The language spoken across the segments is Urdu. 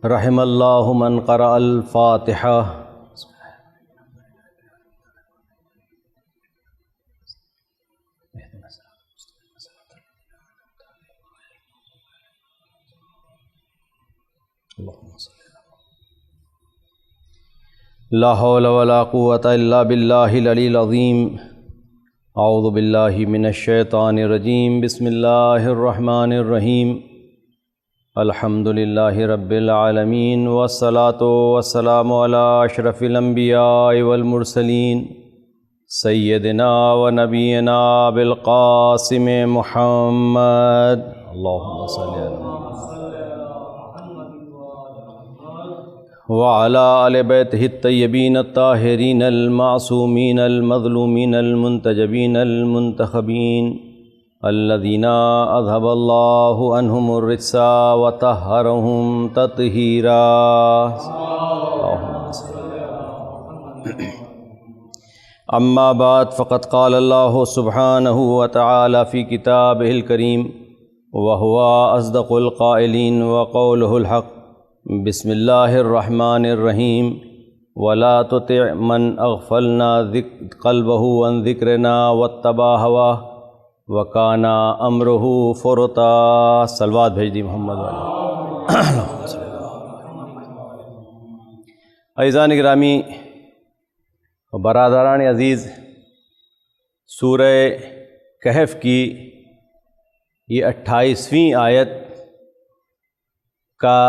رحم اللہ من قرأ الفاتحہ۔ لا حول ولا قوة الا باللہ العلی العظیم۔ اعوذ باللہ من الشیطان الرجیم۔ بسم اللہ الرحمن الرحیم۔ الحمد للہ رب العالمین، والصلاة والسلام علی اشرف الانبیاء والمرسلین، سیدنا و نبینا بالقاسم محمد۔ اللہم صلی علی محمد وعلی آل بیتہ الطیبین الطاہرین المعصومین المظلومین المنتجبین المنتخبین الذین اذھب اللہ عنہم الرجس وطہرہم تطہیرا۔ اما بعد فقد قال اللہ سبحانہ وتعالی فی کتابہ الکریم وہو اصدق القائلین وقولہ الحق۔ بسم اللہ الرحمن الرحیم۔ ولا تطع من اغفلنا قلبہ عن ذکرنا واتبع ہواہ وکان امرہ فرطا۔ صلوات بھیج دی محمد علیہ۔ عزیزان گرامی و برادران عزیز، سورہ کہف کی یہ 28ویں آیت کا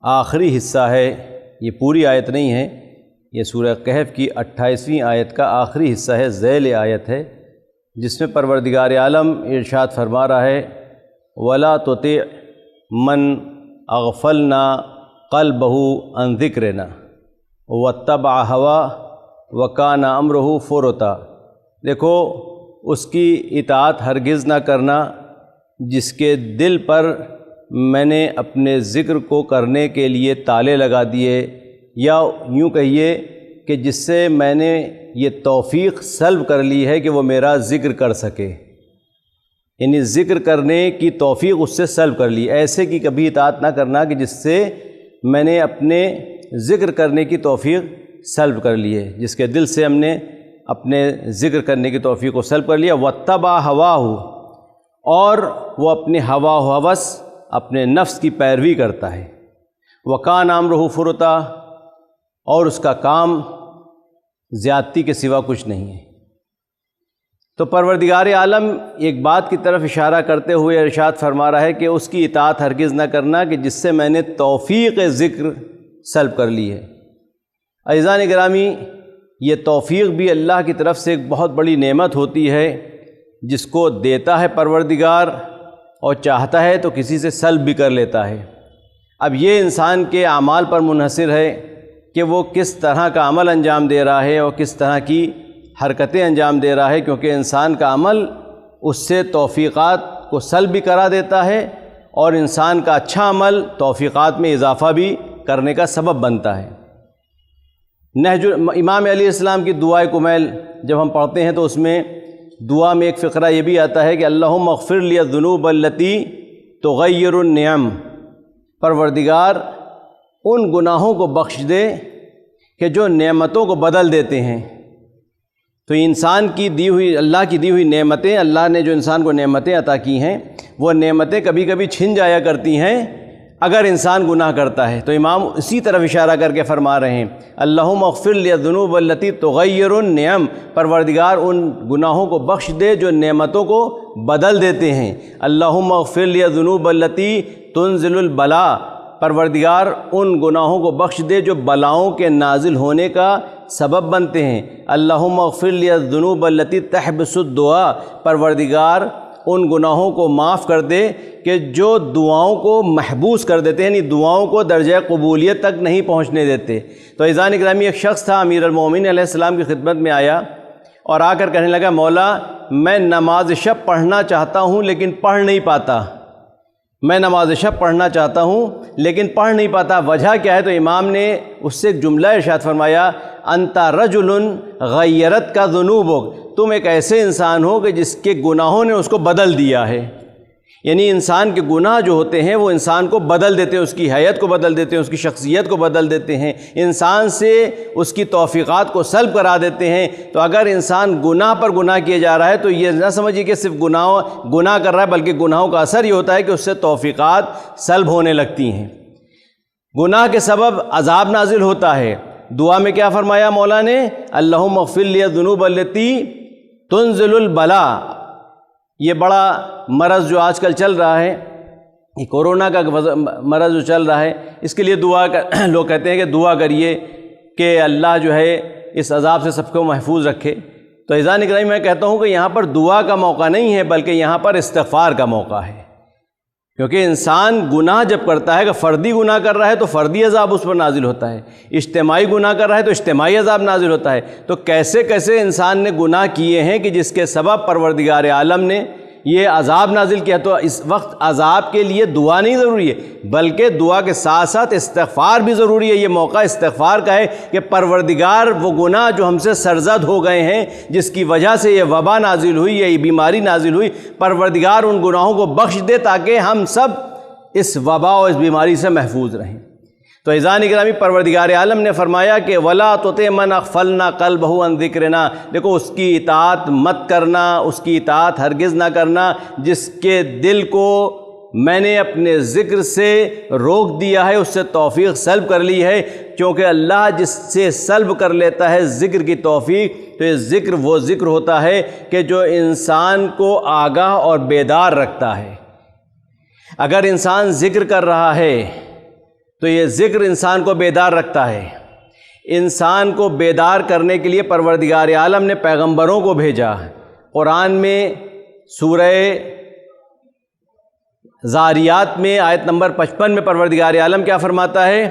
آخری حصہ ہے، یہ پوری آیت نہیں ہے، یہ سورہ کہف کی 28ویں آیت کا آخری حصہ ہے، ذیل آیت ہے، جس میں پروردگار عالم ارشاد فرما رہا ہے وَلَا تُطِعْ مَنْ أَغْفَلْنَا قَلْبَهُ عَنْ ذِكْرِنَا وَاتَّبَعَ هَوَاهُ وَكَانَ أَمْرُهُ فُرُطًا۔ دیکھو، اس کی اطاعت ہرگز نہ کرنا جس کے دل پر میں نے اپنے ذکر کو کرنے کے لیے تالے لگا دیے، یا یوں کہیے کہ جس سے میں نے یہ توفیق سلب کر لی ہے کہ وہ میرا ذکر کر سکے، یعنی ذکر کرنے کی توفیق اس سے سلب کر لی۔ ایسے کی کبھی اطاعت نہ کرنا کہ جس سے میں نے اپنے ذکر کرنے کی توفیق سلب کر لی ہے، جس کے دل سے ہم نے اپنے ذکر کرنے کی توفیق کو سلب کر لیا۔ وَاتَّبَعَ هَوَاهُ، اور وہ اپنے ہوا و ہوس، اپنے نفس کی پیروی کرتا ہے۔ وَكَانَ أَمْرُهُ فُرُطًا، اور اس کا کام زیادتی کے سوا کچھ نہیں ہے۔ تو پروردگار عالم ایک بات کی طرف اشارہ کرتے ہوئے ارشاد فرما رہا ہے کہ اس کی اطاعت ہرگز نہ کرنا کہ جس سے میں نے توفیق ذکر سلب کر لی ہے۔ عزیزان گرامی، یہ توفیق بھی اللہ کی طرف سے ایک بہت بڑی نعمت ہوتی ہے، جس کو دیتا ہے پروردگار، اور چاہتا ہے تو کسی سے سلب بھی کر لیتا ہے۔ اب یہ انسان کے اعمال پر منحصر ہے کہ وہ کس طرح کا عمل انجام دے رہا ہے اور کس طرح کی حرکتیں انجام دے رہا ہے، کیونکہ انسان کا عمل اس سے توفیقات کو سلب بھی کرا دیتا ہے، اور انسان کا اچھا عمل توفیقات میں اضافہ بھی کرنے کا سبب بنتا ہے۔ امام علیہ السلام کی دعائے کمیل جب ہم پڑھتے ہیں تو اس میں دعا میں ایک فقرہ یہ بھی آتا ہے کہ اللہم اغفر لی الذنوب التی تغیر النعم، پروردگار ان گناہوں کو بخش دے کہ جو نعمتوں کو بدل دیتے ہیں۔ تو انسان کی دی ہوئی، اللہ کی دی ہوئی نعمتیں، اللہ نے جو انسان کو نعمتیں عطا کی ہیں، وہ نعمتیں کبھی کبھی چھن جایا کرتی ہیں اگر انسان گناہ کرتا ہے۔ تو امام اسی طرف اشارہ کر کے فرما رہے ہیں اللہم اغفر لی الذنوب التی تغیر النعم، پروردگار ان گناہوں کو بخش دے جو نعمتوں کو بدل دیتے ہیں۔ اللہم اغفر لی الذنوب التی تنزل البلاء، پروردگار ان گناہوں کو بخش دے جو بلاؤں کے نازل ہونے کا سبب بنتے ہیں۔ اللہم اغفر لی الذنوب التی تحبس الدعاء، پروردگار ان گناہوں کو معاف کر دے کہ جو دعاؤں کو محبوس کر دیتے ہیں، یعنی دعاؤں کو درجہ قبولیت تک نہیں پہنچنے دیتے۔ تو عزیزان گرامی، ایک شخص تھا، امیر المومنین علیہ السلام کی خدمت میں آیا اور آ کر کہنے لگا مولا میں نماز شب پڑھنا چاہتا ہوں لیکن پڑھ نہیں پاتا، میں نماز شب پڑھنا چاہتا ہوں لیکن پڑھ نہیں پاتا، وجہ کیا ہے؟ تو امام نے اس سے ایک جملہ ارشاد فرمایا انت رجل غیرت کا ذنوبک، تم ایک ایسے انسان ہو کہ جس کے گناہوں نے اس کو بدل دیا ہے۔ یعنی انسان کے گناہ جو ہوتے ہیں وہ انسان کو بدل دیتے ہیں، اس کی حیت کو بدل دیتے ہیں، اس کی شخصیت کو بدل دیتے ہیں، انسان سے اس کی توفیقات کو سلب کرا دیتے ہیں۔ تو اگر انسان گناہ پر گناہ کیے جا رہا ہے تو یہ نہ سمجھیے کہ صرف گناہ کر رہا ہے، بلکہ گناہوں کا اثر یہ ہوتا ہے کہ اس سے توفیقات سلب ہونے لگتی ہیں۔ گناہ کے سبب عذاب نازل ہوتا ہے۔ دعا میں کیا فرمایا مولا نے؟ اللہم اغفر لی الذنوب التی تنزل البلاء۔ یہ بڑا مرض جو آج کل چل رہا ہے، یہ کورونا کا مرض جو چل رہا ہے، اس کے لیے لوگ کہتے ہیں کہ دعا کریے کہ اللہ جو ہے اس عذاب سے سب کو محفوظ رکھے۔ تو عزیزان اکرامی، میں کہتا ہوں کہ یہاں پر دعا کا موقع نہیں ہے، بلکہ یہاں پر استغفار کا موقع ہے، کیونکہ انسان گناہ جب کرتا ہے کہ فردی گناہ کر رہا ہے تو فردی عذاب اس پر نازل ہوتا ہے، اجتماعی گناہ کر رہا ہے تو اجتماعی عذاب نازل ہوتا ہے۔ تو کیسے کیسے انسان نے گناہ کیے ہیں کہ جس کے سبب پروردگار عالم نے یہ عذاب نازل کیا۔ تو اس وقت عذاب کے لیے دعا نہیں ضروری ہے، بلکہ دعا کے ساتھ ساتھ استغفار بھی ضروری ہے۔ یہ موقع استغفار کا ہے کہ پروردگار وہ گناہ جو ہم سے سرزد ہو گئے ہیں، جس کی وجہ سے یہ وبا نازل ہوئی، یہ بیماری نازل ہوئی، پروردگار ان گناہوں کو بخش دے تاکہ ہم سب اس وبا اور اس بیماری سے محفوظ رہیں۔ تو عزیزان اکرامی، پروردگار عالم نے فرمایا کہ وَلَا تُطِعْ مَنْ أَغْفَلْنَا قَلْبَهُ عَنْ ذِكْرِنَا۔ دیکھو، اس کی اطاعت مت کرنا، اس کی اطاعت ہرگز نہ کرنا جس کے دل کو میں نے اپنے ذکر سے روک دیا ہے، اس سے توفیق سلب کر لی ہے، کیونکہ اللہ جس سے سلب کر لیتا ہے ذکر کی توفیق، تو یہ ذکر وہ ذکر ہوتا ہے کہ جو انسان کو آگاہ اور بیدار رکھتا ہے۔ اگر انسان ذکر کر رہا ہے تو یہ ذکر انسان کو بیدار رکھتا ہے۔ انسان کو بیدار کرنے کے لیے پروردگار عالم نے پیغمبروں کو بھیجا۔ قرآن میں سورہ ذاریات میں آیت نمبر 55 میں پروردگار عالم کیا فرماتا ہے؟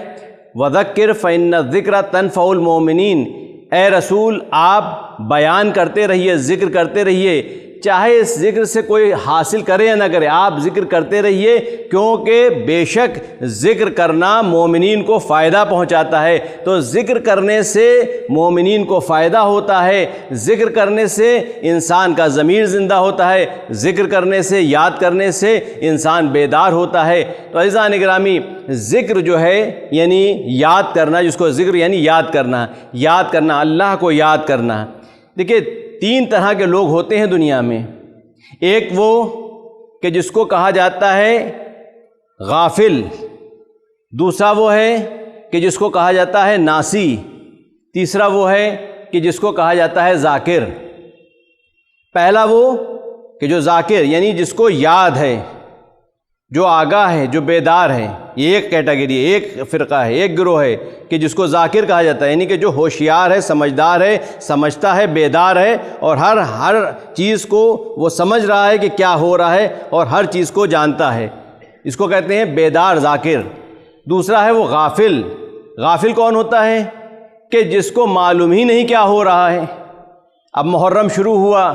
وَذَكِّرْ فَإِنَّ الذِّكْرَ تَنفَعُ الْمُؤْمِنِينَ۔ اے رسول، آپ بیان کرتے رہیے، ذکر کرتے رہیے، چاہے اس ذکر سے کوئی حاصل کرے یا نہ کرے، آپ ذکر کرتے رہیے، کیونکہ بے شک ذکر کرنا مومنین کو فائدہ پہنچاتا ہے۔ تو ذکر کرنے سے مومنین کو فائدہ ہوتا ہے، ذکر کرنے سے انسان کا ضمیر زندہ ہوتا ہے، ذکر کرنے سے، یاد کرنے سے انسان بیدار ہوتا ہے۔ تو عزیزان اکرامی، ذکر جو ہے یعنی یاد کرنا، جس کو ذکر یعنی یاد کرنا، اللہ کو یاد کرنا۔ دیکھیے، تین طرح کے لوگ ہوتے ہیں دنیا میں۔ ایک وہ کہ جس کو کہا جاتا ہے غافل، دوسرا وہ ہے کہ جس کو کہا جاتا ہے ناسی، تیسرا وہ ہے کہ جس کو کہا جاتا ہے ذاکر۔ پہلا وہ کہ جو ذاکر یعنی جس کو یاد ہے، جو آگاہ ہے، جو بیدار ہے، یہ ایک کیٹیگری، ایک فرقہ ہے، ایک گروہ ہے کہ جس کو ذاکر کہا جاتا ہے، یعنی کہ جو ہوشیار ہے، سمجھدار ہے، سمجھتا ہے، بیدار ہے، اور ہر چیز کو وہ سمجھ رہا ہے کہ کیا ہو رہا ہے، اور ہر چیز کو جانتا ہے، اس کو کہتے ہیں بیدار، ذاکر۔ دوسرا ہے وہ غافل۔ غافل کون ہوتا ہے؟ کہ جس کو معلوم ہی نہیں کیا ہو رہا ہے۔ اب محرم شروع ہوا،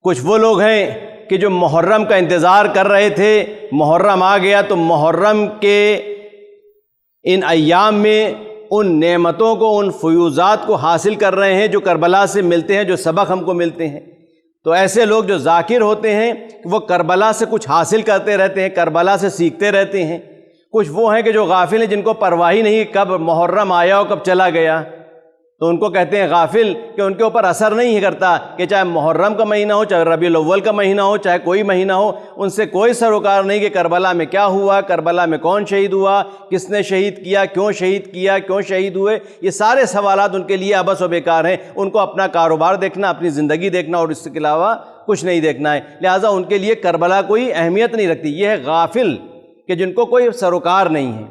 کچھ وہ لوگ ہیں کہ جو محرم کا انتظار کر رہے تھے، محرم آ گیا تو محرم کے ان ایام میں ان نعمتوں کو، ان فیوزات کو حاصل کر رہے ہیں جو کربلا سے ملتے ہیں، جو سبق ہم کو ملتے ہیں۔ تو ایسے لوگ جو ذاکر ہوتے ہیں وہ کربلا سے کچھ حاصل کرتے رہتے ہیں، کربلا سے سیکھتے رہتے ہیں۔ کچھ وہ ہیں کہ جو غافل ہیں، جن کو پرواہ ہی نہیں کب محرم آیا اور کب چلا گیا، تو ان کو کہتے ہیں غافل، کہ ان کے اوپر اثر نہیں کرتا کہ چاہے محرم کا مہینہ ہو، چاہے ربیع الاول کا مہینہ ہو، چاہے کوئی مہینہ ہو، ان سے کوئی سروکار نہیں کہ کربلا میں کیا ہوا، کربلا میں کون شہید ہوا، کس نے شہید کیا، کیوں شہید ہوئے۔ یہ سارے سوالات ان کے لیے عبث و بیکار ہیں۔ ان کو اپنا کاروبار دیکھنا، اپنی زندگی دیکھنا، اور اس کے علاوہ کچھ نہیں دیکھنا ہے، لہٰذا ان کے لیے کربلا کوئی اہمیت نہیں رکھتی۔ یہ ہے غافل کہ جن کو کوئی سروکار نہیں ہے۔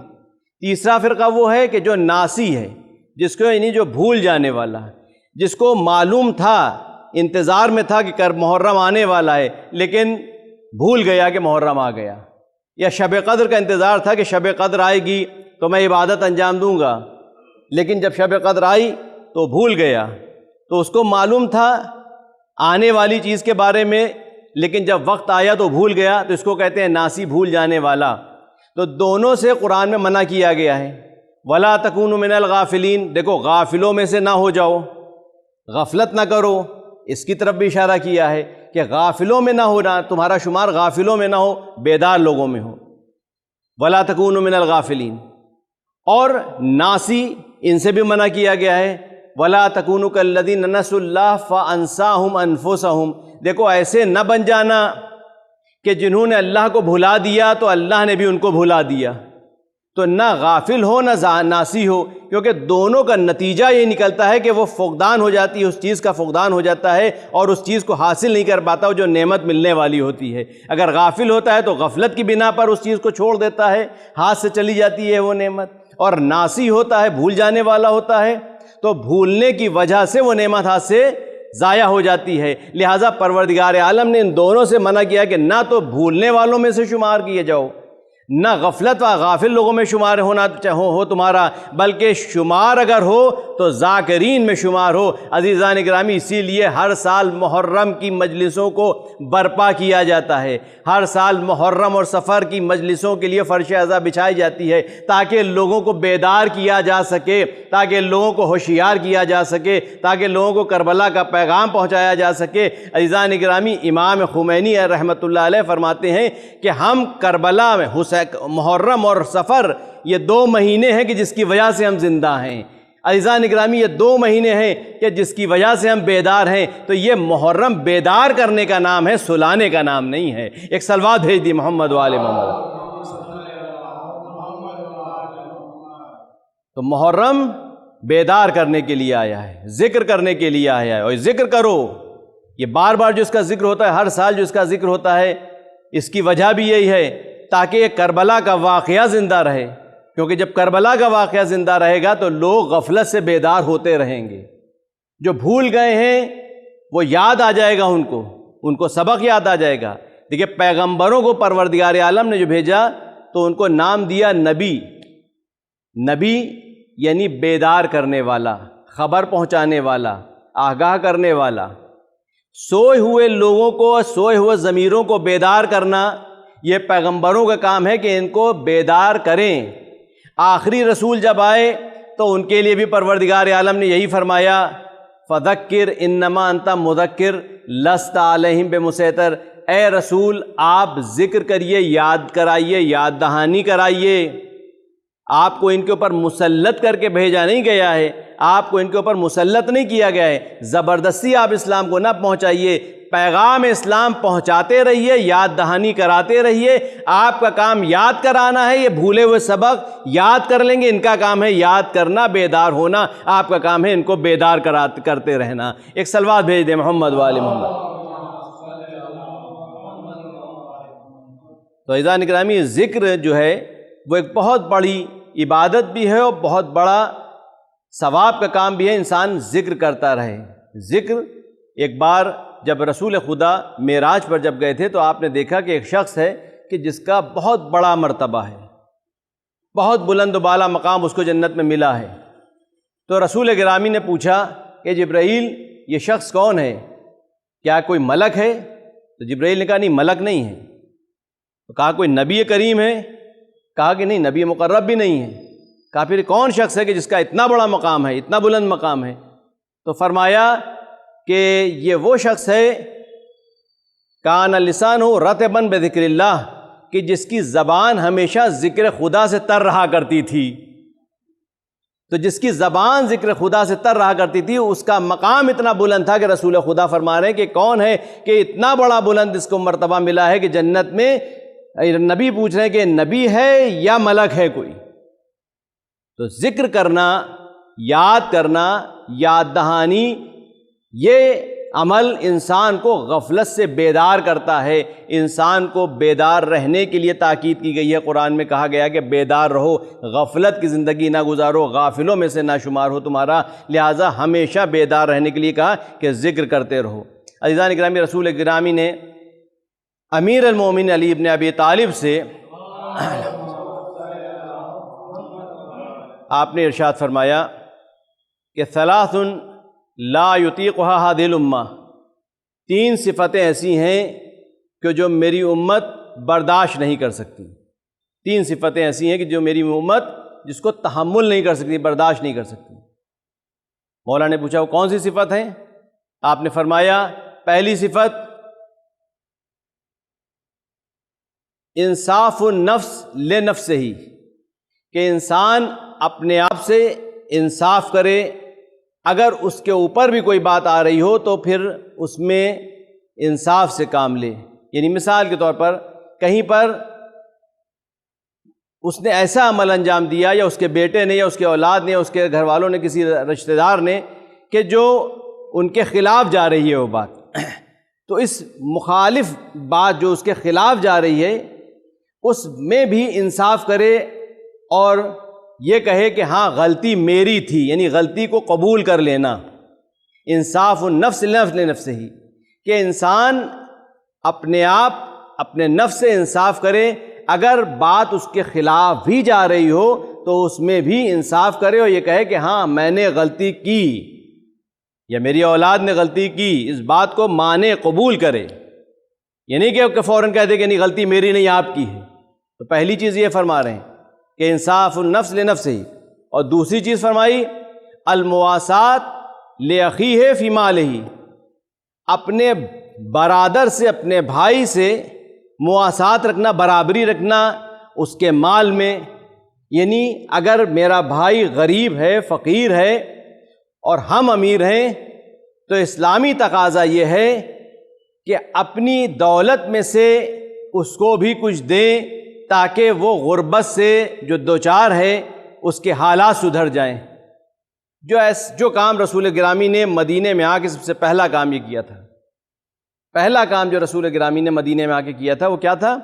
تیسرا فرقہ وہ ہے کہ جو ناسی ہے، جس کو یعنی جو بھول جانے والا ہے، جس کو معلوم تھا، انتظار میں تھا کہ محرم آنے والا ہے، لیکن بھول گیا کہ محرم آ گیا، یا شب قدر کا انتظار تھا کہ شب قدر آئے گی تو میں عبادت انجام دوں گا، لیکن جب شب قدر آئی تو بھول گیا۔ تو اس کو معلوم تھا آنے والی چیز کے بارے میں، لیکن جب وقت آیا تو بھول گیا، تو اس کو کہتے ہیں ناسی، بھول جانے والا۔ تو دونوں سے قرآن میں منع کیا گیا ہے، وَلَا تَكُونُوا مِنَ الْغَافِلِينَ۔ دیکھو، غافلوں میں سے نہ ہو جاؤ، غفلت نہ کرو، اس کی طرف بھی اشارہ کیا ہے۔ کہ غافلوں میں نہ ہونا، تمہارا شمار غافلوں میں نہ ہو، بیدار لوگوں میں ہو. ولا تکونوا من الغافلین. اور ناسی، ان سے بھی منع کیا گیا ہے. ولا تکونوا کالذین نسوا اللہ فانساہم انفسہم. دیکھو ایسے نہ بن جانا کہ جنہوں نے اللہ کو بھلا دیا تو اللہ نے بھی ان کو بھلا دیا. تو نہ غافل ہو نہ ناسی ہو، کیونکہ دونوں کا نتیجہ یہ نکلتا ہے کہ وہ فقدان ہو جاتی ہے، اس چیز کا فقدان ہو جاتا ہے اور اس چیز کو حاصل نہیں کر پاتا جو نعمت ملنے والی ہوتی ہے. اگر غافل ہوتا ہے تو غفلت کی بنا پر اس چیز کو چھوڑ دیتا ہے، ہاتھ سے چلی جاتی ہے وہ نعمت. اور ناسی ہوتا ہے، بھول جانے والا ہوتا ہے، تو بھولنے کی وجہ سے وہ نعمت ہاتھ سے ضائع ہو جاتی ہے. لہٰذا پروردگار عالم نے ان دونوں سے منع کیا کہ نہ تو بھولنے والوں میں سے شمار کیے جاؤ، نہ غفلت و غافل لوگوں میں شمار ہونا ہو تمہارا، بلکہ شمار اگر ہو تو ذاکرین میں شمار ہو. عزیزان گرامی، اسی لیے ہر سال محرم کی مجلسوں کو برپا کیا جاتا ہے. ہر سال محرم اور سفر کی مجلسوں کے لیے فرش اعضا بچھائی جاتی ہے تاکہ لوگوں کو بیدار کیا جا سکے، تاکہ لوگوں کو ہوشیار کیا جا سکے، تاکہ لوگوں کو کربلا کا پیغام پہنچایا جا سکے. عزیزان گرامی، امام خمینی رحمۃ اللہ علیہ فرماتے ہیں کہ ہم کربلا میں محرم اور سفر یہ 2 مہینے ہیں کہ جس کی وجہ سے ہم زندہ ہیں. عزیزان گرامی، یہ 2 مہینے ہیں کہ جس کی وجہ سے ہم بیدار ہیں. تو یہ محرم بیدار کرنے کا نام ہے، سلانے کا نام نہیں ہے. ایک صلوات بھیج دی محمد وآل محمد. تو محرم بیدار کرنے کے لیے آیا ہے، ذکر کرنے کے لیے آیا ہے. اور ذکر کرو، یہ بار بار جو اس کا ذکر ہوتا ہے، ہر سال جو اس کا ذکر ہوتا ہے، اس کی وجہ بھی یہی ہے تاکہ یہ کربلا کا واقعہ زندہ رہے. کیونکہ جب کربلا کا واقعہ زندہ رہے گا تو لوگ غفلت سے بیدار ہوتے رہیں گے. جو بھول گئے ہیں وہ یاد آ جائے گا، ان کو سبق یاد آ جائے گا. دیکھیے، پیغمبروں کو پروردگار عالم نے جو بھیجا تو ان کو نام دیا نبی. نبی یعنی بیدار کرنے والا، خبر پہنچانے والا، آگاہ کرنے والا. سوئے ہوئے لوگوں کو، سوئے ہوئے ضمیروں کو بیدار کرنا یہ پیغمبروں کا کام ہے کہ ان کو بیدار کریں. آخری رسول جب آئے تو ان کے لیے بھی پروردگار عالم نے یہی فرمایا، فذکر انما انت مذکر لست علیہم بمسیطر. اے رسول، آپ ذکر کریے، یاد کرائیے، یاد دہانی کرائیے. آپ کو ان کے اوپر مسلط کر کے بھیجا نہیں گیا ہے، آپ کو ان کے اوپر مسلط نہیں کیا گیا ہے. زبردستی آپ اسلام کو نہ پہنچائیے، پیغام اسلام پہنچاتے رہیے، یاد دہانی کراتے رہیے. آپ کا کام یاد کرانا ہے. یہ بھولے ہوئے سبق یاد کر لیں گے، ان کا کام ہے یاد کرنا، بیدار ہونا. آپ کا کام ہے ان کو بیدار کرتے رہنا. ایک صلوات بھیج دیں محمد وآل محمد. تو عزیزان گرامی، ذکر جو ہے وہ ایک بہت بڑی عبادت بھی ہے اور بہت بڑا ثواب کا کام بھی ہے. انسان ذکر کرتا رہے. ذکر، ایک بار جب رسول خدا معراج پر جب گئے تھے تو آپ نے دیکھا کہ ایک شخص ہے کہ جس کا بہت بڑا مرتبہ ہے، بہت بلند و بالا مقام اس کو جنت میں ملا ہے. تو رسول گرامی نے پوچھا کہ جبرائیل، یہ شخص کون ہے؟ کیا کوئی ملک ہے؟ تو جبرائیل نے کہا نہیں، ملک نہیں ہے. تو کہا کوئی نبی کریم ہے؟ کہا کہ نہیں، نبی مقرب بھی نہیں ہے. کہا پھر کون شخص ہے کہ جس کا اتنا بڑا مقام ہے، اتنا بلند مقام ہے؟ تو فرمایا کہ یہ وہ شخص ہے کان لسانہ رطبا بذکر اللہ، کہ جس کی زبان ہمیشہ ذکر خدا سے تر رہا کرتی تھی. تو جس کی زبان ذکر خدا سے تر رہا کرتی تھی، اس کا مقام اتنا بلند تھا کہ رسول خدا فرما رہے ہیں کہ کون ہے کہ اتنا بڑا بلند اس کو مرتبہ ملا ہے کہ جنت میں نبی پوچھ رہے ہیں کہ نبی ہے یا ملک ہے کوئی. تو ذکر کرنا، یاد کرنا، یاد دہانی، یہ عمل انسان کو غفلت سے بیدار کرتا ہے. انسان کو بیدار رہنے کے لیے تاکید کی گئی ہے. قرآن میں کہا گیا کہ بیدار رہو، غفلت کی زندگی نہ گزارو، غافلوں میں سے نہ شمار ہو تمہارا. لہٰذا ہمیشہ بیدار رہنے کے لیے کہا کہ ذکر کرتے رہو. عزیزان گرامی، رسول گرامی نے امیر المومنین علی ابن ابی طالب سے آپ نے ارشاد فرمایا کہ ثلاث لا یطیقها هذه الامہ، 3 صفتیں ایسی ہیں کہ جو میری امت برداشت نہیں کر سکتی. 3 صفتیں ایسی ہیں کہ جو میری امت جس کو تحمل نہیں کر سکتی، برداشت نہیں کر سکتی. مولا نے پوچھا وہ کون سی صفت ہیں؟ آپ نے فرمایا پہلی صفت انصاف النفس لنفس ہی، کہ انسان اپنے آپ سے انصاف کرے، اگر اس کے اوپر بھی کوئی بات آ رہی ہو تو پھر اس میں انصاف سے کام لے۔ یعنی مثال کے طور پر کہیں پر اس نے ایسا عمل انجام دیا، یا اس کے بیٹے نے، یا اس کے اولاد نے، یا اس کے گھر والوں نے، کسی رشتہ دار نے، کہ جو ان کے خلاف جا رہی ہے وہ بات، تو اس مخالف بات جو اس کے خلاف جا رہی ہے اس میں بھی انصاف کرے اور یہ کہے کہ ہاں غلطی میری تھی، یعنی غلطی کو قبول کر لینا۔ انصاف النفس لنفس ہی، کہ انسان اپنے آپ اپنے نفس سے انصاف کرے، اگر بات اس کے خلاف بھی جا رہی ہو تو اس میں بھی انصاف کرے اور یہ کہے کہ ہاں میں نے غلطی کی یا میری اولاد نے غلطی کی، اس بات کو مانے، قبول کرے۔ یہ نہیں کہ فوراً کہہ دے کہ نہیں غلطی میری نہیں آپ کی ہے۔ تو پہلی چیز یہ فرما رہے ہیں کہ انصاف النفس لنفس ہی، اور دوسری چیز فرمائی المواسات لاخیہ فی مالہ، اپنے برادر سے، اپنے بھائی سے مواسات رکھنا، برابری رکھنا اس کے مال میں۔ یعنی اگر میرا بھائی غریب ہے، فقیر ہے اور ہم امیر ہیں تو اسلامی تقاضا یہ ہے کہ اپنی دولت میں سے اس کو بھی کچھ دیں تاکہ وہ غربت سے جو دوچار ہے اس کے حالات سدھر جائیں۔ جو کام رسول گرامی نے مدینے میں آ کے سب سے پہلا کام یہ کیا تھا، پہلا کام جو رسول گرامی نے مدینے میں آ کے کیا تھا وہ کیا تھا؟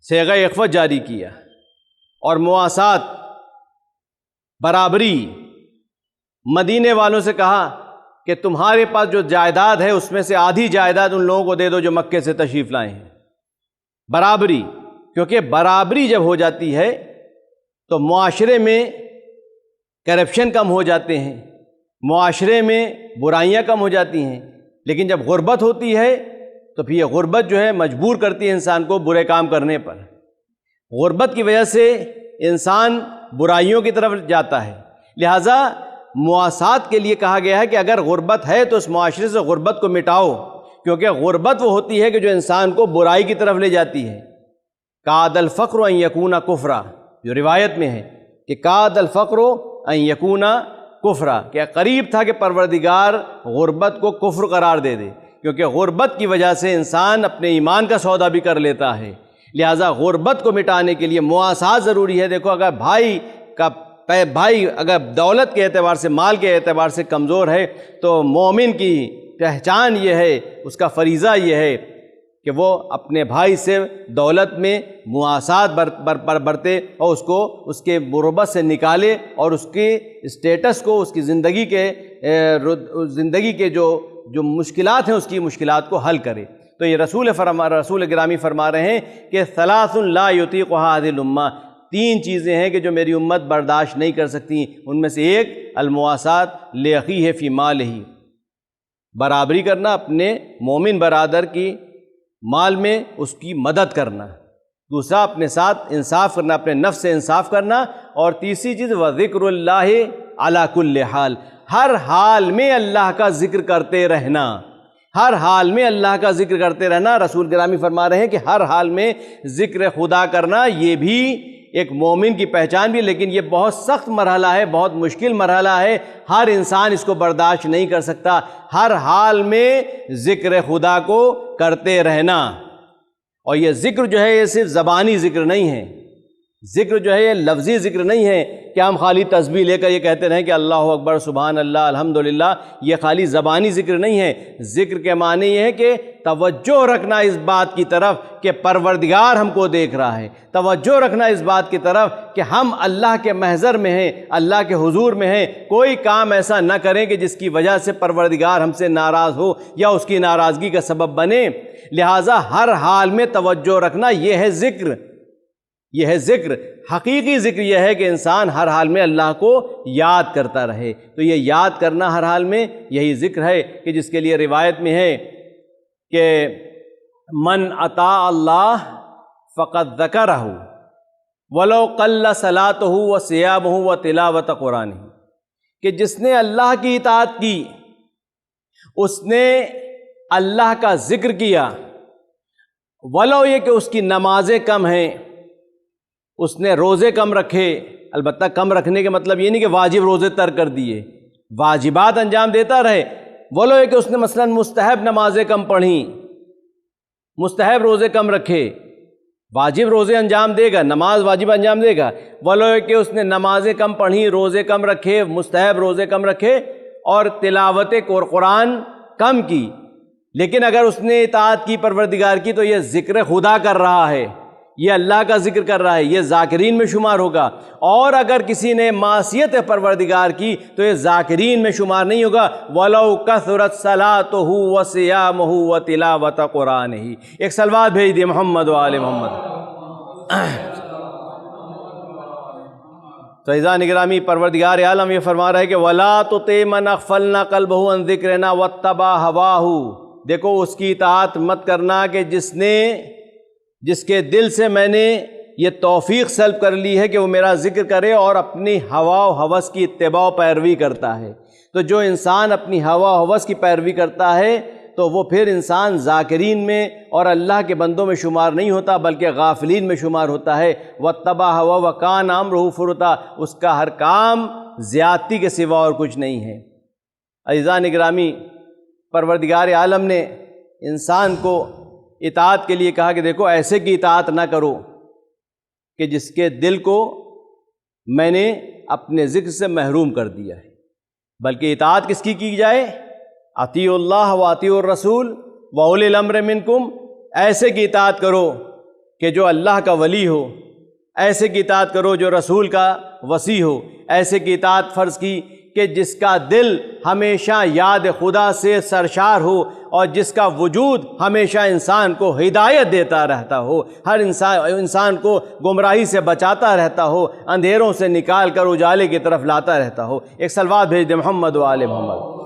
صیغہ اخوت جاری کیا اور مواسات، برابری۔ مدینے والوں سے کہا کہ تمہارے پاس جو جائیداد ہے اس میں سے آدھی جائیداد ان لوگوں کو دے دو جو مکے سے تشریف لائے ہیں۔ برابری، کیونکہ برابری جب ہو جاتی ہے تو معاشرے میں کرپشن کم ہو جاتے ہیں، معاشرے میں برائیاں کم ہو جاتی ہیں۔ لیکن جب غربت ہوتی ہے تو پھر یہ غربت جو ہے مجبور کرتی ہے انسان کو برے کام کرنے پر۔ غربت کی وجہ سے انسان برائیوں کی طرف جاتا ہے، لہٰذا مواسات کے لیے کہا گیا ہے کہ اگر غربت ہے تو اس معاشرے سے غربت کو مٹاؤ، کیونکہ غربت وہ ہوتی ہے کہ جو انسان کو برائی کی طرف لے جاتی ہے۔ کاد الفقر ان یکون کفرا، جو روایت میں ہے کہ کاد الفقر ان یکون کفرا، کہ قریب تھا کہ پروردگار غربت کو کفر قرار دے دے، کیونکہ غربت کی وجہ سے انسان اپنے ایمان کا سودا بھی کر لیتا ہے۔ لہٰذا غربت کو مٹانے کے لیے مواسات ضروری ہے۔ دیکھو اگر بھائی اگر دولت کے اعتبار سے، مال کے اعتبار سے کمزور ہے تو مومن کی پہچان یہ ہے، اس کا فریضہ یہ ہے کہ وہ اپنے بھائی سے دولت میں مواسات برتے اور اس کو اس کے غربت سے نکالے اور اس کے اسٹیٹس کو، اس کی زندگی کے جو مشکلات ہیں اس کی مشکلات کو حل کرے۔ تو یہ رسول گرامی فرما رہے ہیں کہ ثلاث لا یطیقها هذه الامہ، تین چیزیں ہیں کہ جو میری امت برداشت نہیں کر سکتی، ان میں سے ایک المواسات لاخیہ فی مالہ، برابری کرنا اپنے مومن برادر کی مال میں، اس کی مدد کرنا۔ دوسرا اپنے ساتھ انصاف کرنا، اپنے نفس سے انصاف کرنا۔ اور تیسری چیز وذکر اللہ علی کل حال، ہر حال میں اللہ کا ذکر کرتے رہنا، ہر حال میں اللہ کا ذکر کرتے رہنا۔ رسول گرامی فرما رہے ہیں کہ ہر حال میں ذکر خدا کرنا یہ بھی ایک مومن کی پہچان بھی، لیکن یہ بہت سخت مرحلہ ہے، بہت مشکل مرحلہ ہے، ہر انسان اس کو برداشت نہیں کر سکتا۔ ہر حال میں ذکر خدا کو کرتے رہنا، اور یہ ذکر جو ہے یہ صرف زبانی ذکر نہیں ہے، ذکر جو ہے یہ لفظی ذکر نہیں ہے کہ ہم خالی تسبیح لے کر یہ کہتے رہیں کہ اللہ اکبر، سبحان اللہ، الحمدللہ، یہ خالی زبانی ذکر نہیں ہے۔ ذکر کے معنی یہ ہے کہ توجہ رکھنا اس بات کی طرف کہ پروردگار ہم کو دیکھ رہا ہے، توجہ رکھنا اس بات کی طرف کہ ہم اللہ کے محضر میں ہیں، اللہ کے حضور میں ہیں، کوئی کام ایسا نہ کریں کہ جس کی وجہ سے پروردگار ہم سے ناراض ہو یا اس کی ناراضگی کا سبب بنے۔ لہٰذا ہر حال میں توجہ رکھنا یہ ہے ذکر، یہ ہے ذکر۔ حقیقی ذکر یہ ہے کہ انسان ہر حال میں اللہ کو یاد کرتا رہے۔ تو یہ یاد کرنا ہر حال میں یہی ذکر ہے کہ جس کے لیے روایت میں ہے کہ من اطاع اللہ فقد ذکرہ ولو قل صلاتہ وصیامہ وتلاوت قرآنہ، کہ جس نے اللہ کی اطاعت کی اس نے اللہ کا ذکر کیا، ولو یہ کہ اس کی نمازیں کم ہیں، اس نے روزے کم رکھے، البتہ کم رکھنے کے مطلب یہ نہیں کہ واجب روزے ترک کر دیے، واجبات انجام دیتا رہے، ولو یہ کہ اس نے مثلا مستحب نمازیں کم پڑھیں، مستحب روزے کم رکھے، واجب روزے انجام دے گا، نماز واجب انجام دے گا، ولو یہ کہ اس نے نمازیں کم پڑھیں، روزے کم رکھے، مستحب روزے کم رکھے اور تلاوت قرآن کم کی، لیکن اگر اس نے اطاعت کی پروردگار کی تو یہ ذکر خدا کر رہا ہے، یہ اللہ کا ذکر کر رہا ہے، یہ ذاکرین میں شمار ہوگا، اور اگر کسی نے معصیت پروردگار کی تو یہ ذاکرین میں شمار نہیں ہوگا۔ وَلَوْ كَثُرَتْ صَلَاتُهُ وَصِيَامُهُ وَتِلَاوَةَ قُرْآنِهِ۔ ایک صلوات بھیج دیے محمد و آل محمد۔ تو عزیزان گرامی، پروردگار عالم یہ فرما رہا ہے کہ وَلَا تُطِعْ مَنْ أَغْفَلْنَا قَلْبَهُ عَنْ ذِكْرِنَا وَاتَّبَعَ هَوَاهُ۔ دیکھو اس کی اطاعت مت کرنا کہ جس کے دل سے میں نے یہ توفیق سلب کر لی ہے کہ وہ میرا ذکر کرے اور اپنی ہوا و ہوس کی اتباع و پیروی کرتا ہے۔ تو جو انسان اپنی ہوا و ہوس کی پیروی کرتا ہے تو وہ پھر انسان ذاکرین میں اور اللہ کے بندوں میں شمار نہیں ہوتا بلکہ غافلین میں شمار ہوتا ہے۔ وَاتَّبَعَ هَوَاهُ وَكَانَ أَمْرُهُ فُرُطًا، اس کا ہر کام زیادتی کے سوا اور کچھ نہیں ہے۔ عزیزان گرامی، پروردگار عالم نے انسان کو اطاعت کے لیے کہا کہ دیکھو ایسے کی اطاعت نہ کرو کہ جس کے دل کو میں نے اپنے ذکر سے محروم کر دیا ہے، بلکہ اطاعت کس کی جائے؟ اطیعوا اللہ و اطیعوا الرسول و اولی الامر منکم، ایسے کی اطاعت کرو کہ جو اللہ کا ولی ہو، ایسے کی اطاعت کرو جو رسول کا وصی ہو، ایسے کی اطاعت فرض کی کہ جس کا دل ہمیشہ یاد خدا سے سرشار ہو اور جس کا وجود ہمیشہ انسان کو ہدایت دیتا رہتا ہو، ہر انسان کو گمراہی سے بچاتا رہتا ہو، اندھیروں سے نکال کر اجالے کی طرف لاتا رہتا ہو۔ ایک صلوات بھیج دے محمد و آل محمد۔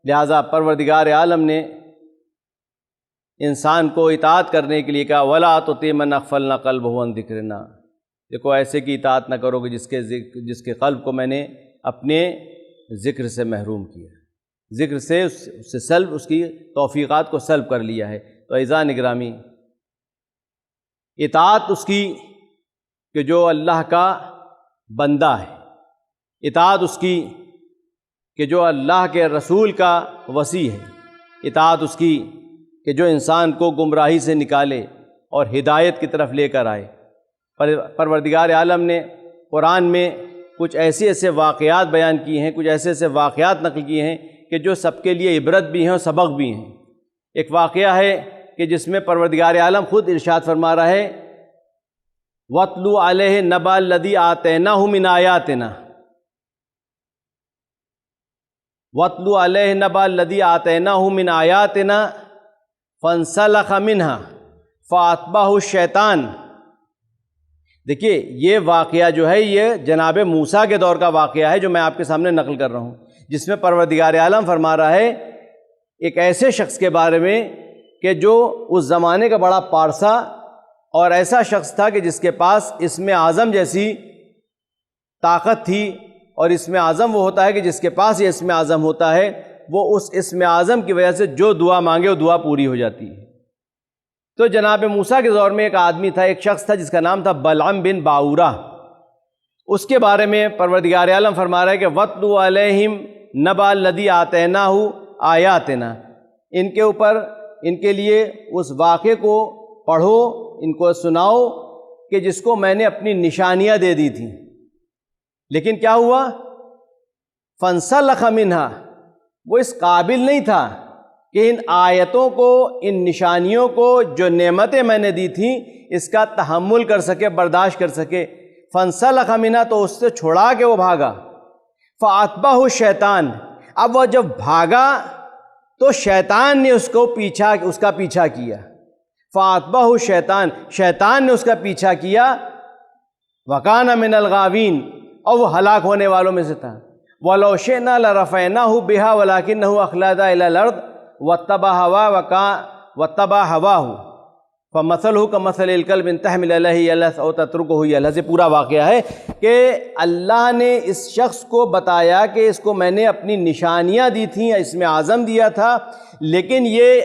لہٰذا پروردگار عالم نے انسان کو اطاعت کرنے کے لیے کہا وَلَا تُطِعْ مَنْ أَغْفَلْنَا قَلْبَهُ عَنْ ذِكْرِنَا، دیکھو ایسے کی اطاعت نہ کرو کہ جس کے قلب کو میں نے اپنے ذکر سے محروم کیا، ذکر سے اس سے سلب، اس کی توفیقات کو سلب کر لیا ہے۔ تو عزیزان گرامی، اطاعت اس کی کہ جو اللہ کا بندہ ہے، اطاعت اس کی کہ جو اللہ کے رسول کا وصی ہے، اطاعت اس کی کہ جو انسان کو گمراہی سے نکالے اور ہدایت کی طرف لے کر آئے۔ پروردگار عالم نے قرآن میں کچھ ایسے واقعات بیان کیے ہیں، کچھ ایسے واقعات نقل کیے ہیں کہ جو سب کے لیے عبرت بھی ہیں اور سبق بھی ہیں۔ ایک واقعہ ہے کہ جس میں پروردگار عالم خود ارشاد فرما رہا ہے وَاتْلُ عَلَيْهِ نَبَأَ الَّذِي آتَيْنَاهُ مِنْ آيَاتِنَا، وَاتْلُ عَلَيْهِ نَبَأَ الَّذِي آتَيْنَاهُ مِنْ آيَاتِنَا فَانْسَلَخَ مِنْهَا فَأَتْبَعَهُ الشَّيْطَانُ۔ دیکھیے یہ واقعہ جو ہے یہ جناب موسیٰ کے دور کا واقعہ ہے جو میں آپ کے سامنے نقل کر رہا ہوں، جس میں پروردگار عالم فرما رہا ہے ایک ایسے شخص کے بارے میں کہ جو اس زمانے کا بڑا پارسا اور ایسا شخص تھا کہ جس کے پاس اسم اعظم جیسی طاقت تھی، اور اسم اعظم وہ ہوتا ہے کہ جس کے پاس یہ اسم اعظم ہوتا ہے وہ اس اسم اعظم کی وجہ سے جو دعا مانگے وہ دعا پوری ہو جاتی ہے۔ تو جناب موسیٰ کے دور میں ایک آدمی تھا، ایک شخص تھا جس کا نام تھا بلعم بن باورہ۔ اس کے بارے میں پروردگار عالم فرما رہا ہے کہ وَاتْلُ عَلَيْهِمْ نَبَأَ الَّذِي آتَيْنَاهُ آيَاتِنَا، ان کے اوپر، ان کے لیے اس واقعے کو پڑھو، ان کو سناؤ کہ جس کو میں نے اپنی نشانیاں دے دی تھیں، لیکن کیا ہوا؟ فَانْسَلَخَ مِنْهَا، وہ اس قابل نہیں تھا کہ ان آیتوں کو، ان نشانیوں کو، جو نعمتیں میں نے دی تھیں اس کا تحمل کر سکے، برداشت کر سکے۔ فَانْسَلَخَ مِنْهَا، تو اس سے چھڑا کے وہ بھاگا۔ فَأَتْبَعَهُ الشَّيْطَانُ، اب وہ جب بھاگا تو شیطان نے اس کا پیچھا کیا۔ فَأَتْبَعَهُ الشَّيْطَانُ، شیطان نے اس کا پیچھا کیا۔ وَكَانَ مِنَ الْغَاوِينَ، اور وہ ہلاک ہونے والوں میں سے تھا۔ وَلَوْ شِئْنَا لَرَفَعْنَاهُ بِهَا وَلَكِنَّهُ أَخْلَدَ إِلَى الْأَرْضِ وَاتَّبَعَ هَوَاهُ، فَمَثَلُهُ كَمَثَلِ الْكَلْبِ إِن تَحْمِلْ عَلَيْهِ يَلْهَثْ أَوْ تَتْرُكْهُ يَلْهَثْ۔ یہ پورا واقعہ ہے کہ اللہ نے اس شخص کو بتایا کہ اس کو میں نے اپنی نشانیاں دی تھیں، اس میں عزم دیا تھا، لیکن یہ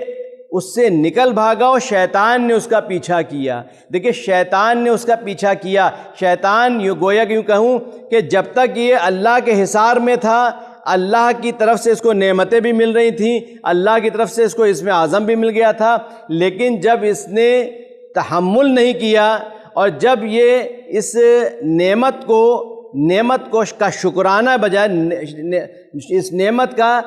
اس سے نکل بھاگا اور شیطان نے اس کا پیچھا کیا۔ دیکھیں شیطان نے اس کا پیچھا کیا، شیطان گویا کہ یوں کہوں کہ جب تک یہ اللہ کے حصار میں تھا، اللہ کی طرف سے اس کو نعمتیں بھی مل رہی تھیں، اللہ کی طرف سے اس کو اس میں عزم بھی مل گیا تھا، لیکن جب اس نے تحمل نہیں کیا اور جب یہ اس نعمت کو کا شکرانہ بجائے اس نعمت کا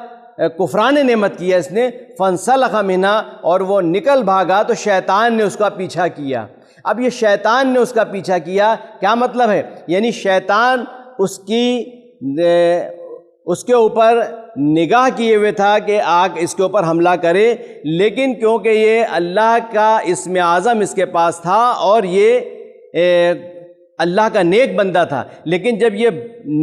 کفران نعمت کیا اس نے، فَانْسَلَخَ مِنْهَا، اور وہ نکل بھاگا تو شیطان نے اس کا پیچھا کیا۔ اب یہ شیطان نے اس کا پیچھا کیا کیا مطلب ہے؟ یعنی شیطان اس کے اوپر نگاہ کیے ہوئے تھا کہ آگ اس کے اوپر حملہ کرے، لیکن کیونکہ یہ اللہ کا اسم اعظم اس کے پاس تھا اور یہ اللہ کا نیک بندہ تھا، لیکن جب یہ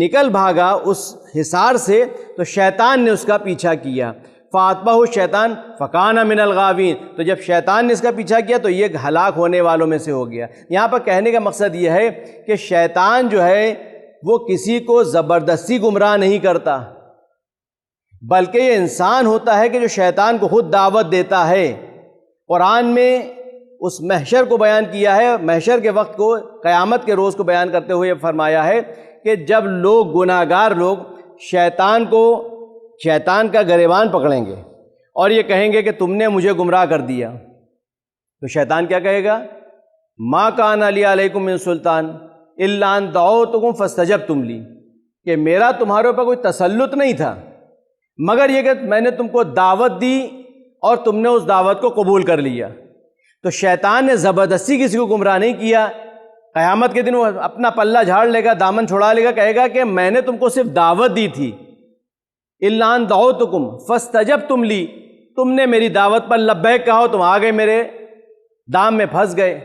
نکل بھاگا اس حصار سے تو شیطان نے اس کا پیچھا کیا۔ فَأَتْبَعَهُ الشَّيْطَانُ فَكَانَ مِنَ الْغَاوِينَ، تو جب شیطان نے اس کا پیچھا کیا تو یہ ہلاک ہونے والوں میں سے ہو گیا۔ یہاں پر کہنے کا مقصد یہ ہے کہ شیطان جو ہے وہ کسی کو زبردستی گمراہ نہیں کرتا، بلکہ یہ انسان ہوتا ہے کہ جو شیطان کو خود دعوت دیتا ہے۔ قرآن میں اس محشر کو بیان کیا ہے، محشر کے وقت کو، قیامت کے روز کو بیان کرتے ہوئے فرمایا ہے کہ جب لوگ گناہگار لوگ شیطان کا گریبان پکڑیں گے اور یہ کہیں گے کہ تم نے مجھے گمراہ کر دیا، تو شیطان کیا کہے گا؟ ما کان علی علیکم من سلطان الا ان دعوتکم فاستجبتم لی، کہ میرا تمہارے اوپر کوئی تسلط نہیں تھا مگر یہ کہ میں نے تم کو دعوت دی اور تم نے اس دعوت کو قبول کر لیا۔ تو شیطان نے زبردستی کسی کو گمراہ نہیں کیا۔ قیامت کے دن وہ اپنا پلہ جھاڑ لے گا، دامن چھڑا لے گا، کہے گا کہ میں نے تم کو صرف دعوت دی تھی، الا ان دعوتکم فاستجبتم لی، تم نے میری دعوت پر لبیک کہا، تم آ گئے میرے دام میں پھنس گئے۔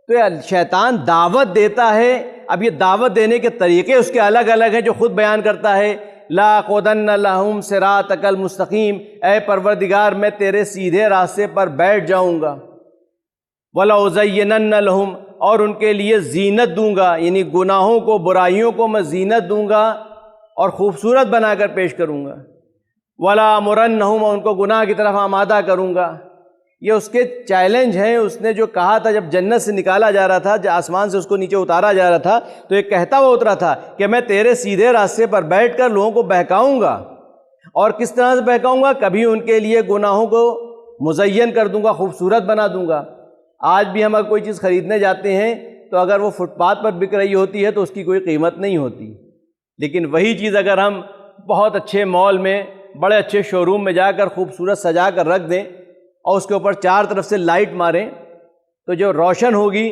تو یہ شیطان دعوت دیتا ہے۔ اب یہ دعوت دینے کے طریقے اس کے الگ الگ ہیں جو خود بیان کرتا ہے۔ لَأَقْعُدَنَّ لَهُمْ صِرَاطَكَ الْمُسْتَقِيمَ، اے پروردگار میں تیرے سیدھے راستے پر بیٹھ جاؤں گا۔ وَلَأُزَيِّنَنَّ لَهُمْ، اور ان کے لیے زینت دوں گا، یعنی گناہوں کو، برائیوں کو میں زینت دوں گا اور خوبصورت بنا کر پیش کروں گا۔ وَلَأَمُرَنَّهُمْ، اور ان کو گناہ کی طرف آمادہ کروں گا۔ یہ اس کے چیلنج ہیں۔ اس نے جو کہا تھا جب جنت سے نکالا جا رہا تھا، جب آسمان سے اس کو نیچے اتارا جا رہا تھا، تو یہ کہتا ہوا اترا تھا کہ میں تیرے سیدھے راستے پر بیٹھ کر لوگوں کو بہکاؤں گا۔ اور کس طرح سے بہکاؤں گا؟ کبھی ان کے لیے گناہوں کو مزین کر دوں گا، خوبصورت بنا دوں گا۔ آج بھی ہم اگر کوئی چیز خریدنے جاتے ہیں تو اگر وہ فٹ پاتھ پر بک رہی ہوتی ہے تو اس کی کوئی قیمت نہیں ہوتی، لیکن وہی چیز اگر ہم بہت اچھے مال میں، بڑے اچھے شو روم میں جا کر خوبصورت سجا کر رکھ دیں اور اس کے اوپر چار طرف سے لائٹ ماریں تو جو روشن ہوگی،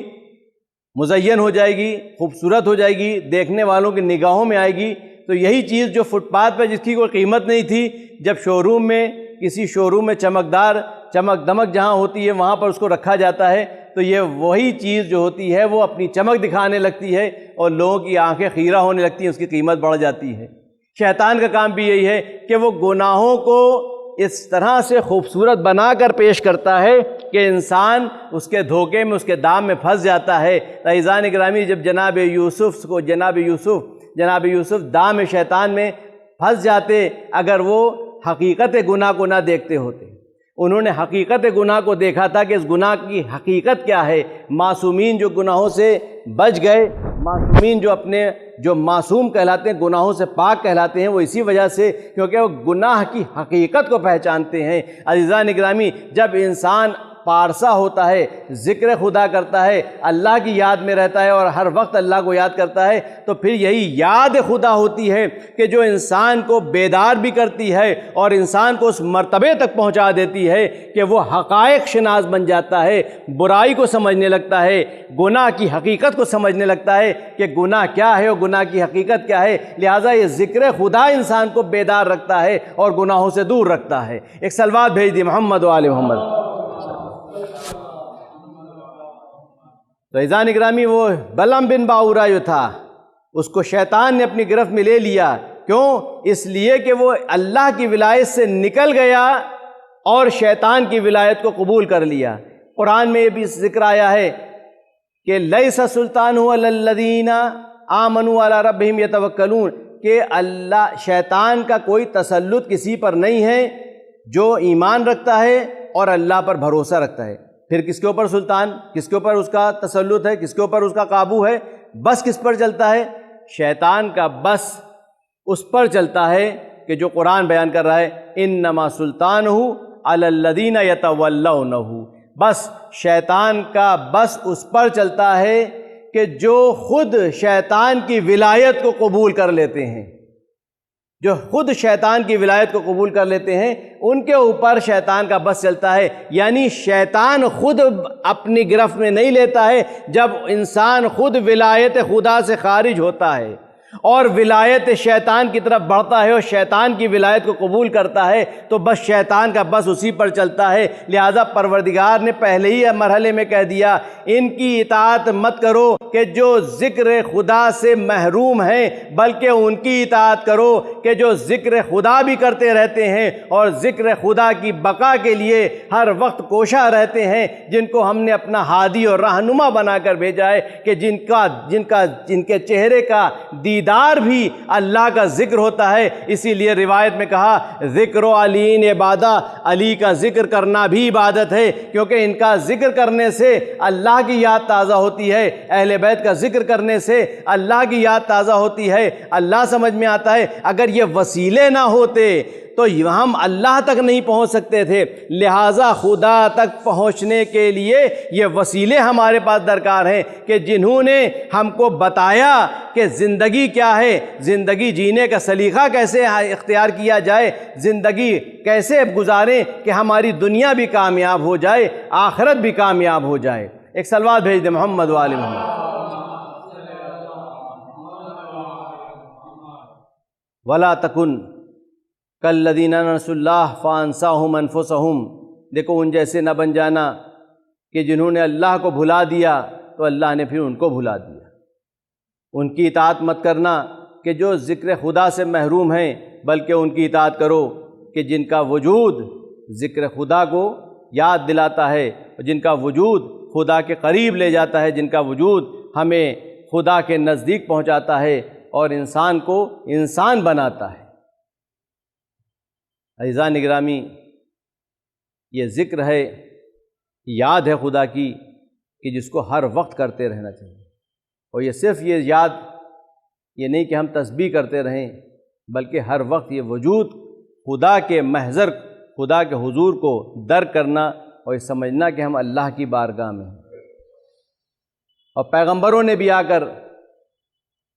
مزین ہو جائے گی، خوبصورت ہو جائے گی، دیکھنے والوں کی نگاہوں میں آئے گی۔ تو یہی چیز جو فٹ پاتھ پہ جس کی کوئی قیمت نہیں تھی، جب شو روم میں، کسی شو روم میں چمکدار چمک دمک جہاں ہوتی ہے وہاں پر اس کو رکھا جاتا ہے، تو یہ وہی چیز جو ہوتی ہے وہ اپنی چمک دکھانے لگتی ہے اور لوگوں کی آنکھیں خیرہ ہونے لگتی ہیں، اس کی قیمت بڑھ جاتی ہے۔ شیطان کا کام بھی یہی ہے کہ وہ گناہوں کو اس طرح سے خوبصورت بنا کر پیش کرتا ہے کہ انسان اس کے دھوکے میں، اس کے دام میں پھنس جاتا ہے۔ عزیزان گرامی، جب جناب یوسف دام شیطان میں پھنس جاتے اگر وہ حقیقت گناہ کو نہ دیکھتے ہوتے۔ انہوں نے حقیقت گناہ کو دیکھا تھا کہ اس گناہ کی حقیقت کیا ہے۔ معصومین جو گناہوں سے بچ گئے، معصومین جو معصوم کہلاتے ہیں، گناہوں سے پاک کہلاتے ہیں، وہ اسی وجہ سے کیونکہ وہ گناہ کی حقیقت کو پہچانتے ہیں۔ عزیزان گرامی، جب انسان پارسا ہوتا ہے، ذکر خدا کرتا ہے، اللہ کی یاد میں رہتا ہے اور ہر وقت اللہ کو یاد کرتا ہے، تو پھر یہی یاد خدا ہوتی ہے کہ جو انسان کو بیدار بھی کرتی ہے اور انسان کو اس مرتبے تک پہنچا دیتی ہے کہ وہ حقائق شناس بن جاتا ہے، برائی کو سمجھنے لگتا ہے، گناہ کی حقیقت کو سمجھنے لگتا ہے کہ گناہ کیا ہے اور گناہ کی حقیقت کیا ہے۔ لہٰذا یہ ذکر خدا انسان کو بیدار رکھتا ہے اور گناہوں سے دور رکھتا ہے۔ ایک صلوات بھیج دی محمد و آل محمد۔ تو عزیزان اکرامی، وہ بلعم بن باورا جو تھا، اس کو شیطان نے اپنی گرفت میں لے لیا۔ کیوں؟ اس لیے کہ وہ اللہ کی ولایت سے نکل گیا اور شیطان کی ولایت کو قبول کر لیا۔ قرآن میں یہ بھی ذکر آیا ہے کہ لیس سلطانہ علی الذین آمنوا علی ربہم یتوکلون، کہ اللہ شیطان کا کوئی تسلط کسی پر نہیں ہے جو ایمان رکھتا ہے اور اللہ پر بھروسہ رکھتا ہے۔ پھر کس کے اوپر سلطان، کس کے اوپر اس کا تسلط ہے، کس کے اوپر اس کا قابو ہے؟ بس کس پر چلتا ہے؟ شیطان کا بس اس پر چلتا ہے کہ جو قرآن بیان کر رہا ہے انما سلطانہ علی الذین یتولونہ، بس شیطان کا بس اس پر چلتا ہے کہ جو خود شیطان کی ولایت کو قبول کر لیتے ہیں، جو خود شیطان کی ولایت کو قبول کر لیتے ہیں ان کے اوپر شیطان کا بس چلتا ہے۔ یعنی شیطان خود اپنی گرفت میں نہیں لیتا ہے، جب انسان خود ولایت خدا سے خارج ہوتا ہے اور ولایت شیطان کی طرف بڑھتا ہے اور شیطان کی ولایت کو قبول کرتا ہے تو بس شیطان کا بس اسی پر چلتا ہے۔ لہٰذا پروردگار نے پہلے ہی مرحلے میں کہہ دیا ان کی اطاعت مت کرو کہ جو ذکر خدا سے محروم ہیں، بلکہ ان کی اطاعت کرو کہ جو ذکر خدا بھی کرتے رہتے ہیں اور ذکر خدا کی بقا کے لیے ہر وقت کوشاں رہتے ہیں، جن کو ہم نے اپنا ہادی اور رہنما بنا کر بھیجا ہے، کہ جن کے چہرے کا دیدار بھی اللہ کا ذکر ہوتا ہے۔ اسی لیے روایت میں کہا ذکر و علی عبادہ، علی کا ذکر کرنا بھی عبادت ہے، کیونکہ ان کا ذکر کرنے سے اللہ کی یاد تازہ ہوتی ہے، اہل بیت کا ذکر کرنے سے اللہ کی یاد تازہ ہوتی ہے، اللہ سمجھ میں آتا ہے۔ اگر یہ وسیلے نہ ہوتے تو ہم اللہ تک نہیں پہنچ سکتے تھے، لہٰذا خدا تک پہنچنے کے لیے یہ وسیلے ہمارے پاس درکار ہیں کہ جنہوں نے ہم کو بتایا کہ زندگی کیا ہے، زندگی جینے کا سلیقہ کیسے اختیار کیا جائے، زندگی کیسے گزاریں کہ ہماری دنیا بھی کامیاب ہو جائے، آخرت بھی کامیاب ہو جائے۔ ایک صلوات بھیج دیں محمد و آل محمد۔ وَلَا تَكُنْ کالذین نسوا اللہ فانساہم انفسہم، دیکھو ان جیسے نہ بن جانا کہ جنہوں نے اللہ کو بھلا دیا تو اللہ نے پھر ان کو بھلا دیا۔ ان کی اطاعت مت کرنا کہ جو ذکر خدا سے محروم ہیں، بلکہ ان کی اطاعت کرو کہ جن کا وجود ذکر خدا کو یاد دلاتا ہے، جن کا وجود خدا کے قریب لے جاتا ہے، جن کا وجود ہمیں خدا کے نزدیک پہنچاتا ہے اور انسان کو انسان بناتا ہے۔ عزیزان گرامی، یہ ذکر ہے، یاد ہے خدا کی کہ جس کو ہر وقت کرتے رہنا چاہیے، اور یہ صرف یہ یاد یہ نہیں کہ ہم تسبیح کرتے رہیں، بلکہ ہر وقت یہ وجود خدا کے محضر، خدا کے حضور کو درک کرنا اور یہ سمجھنا کہ ہم اللہ کی بارگاہ میں ہیں۔ اور پیغمبروں نے بھی آ کر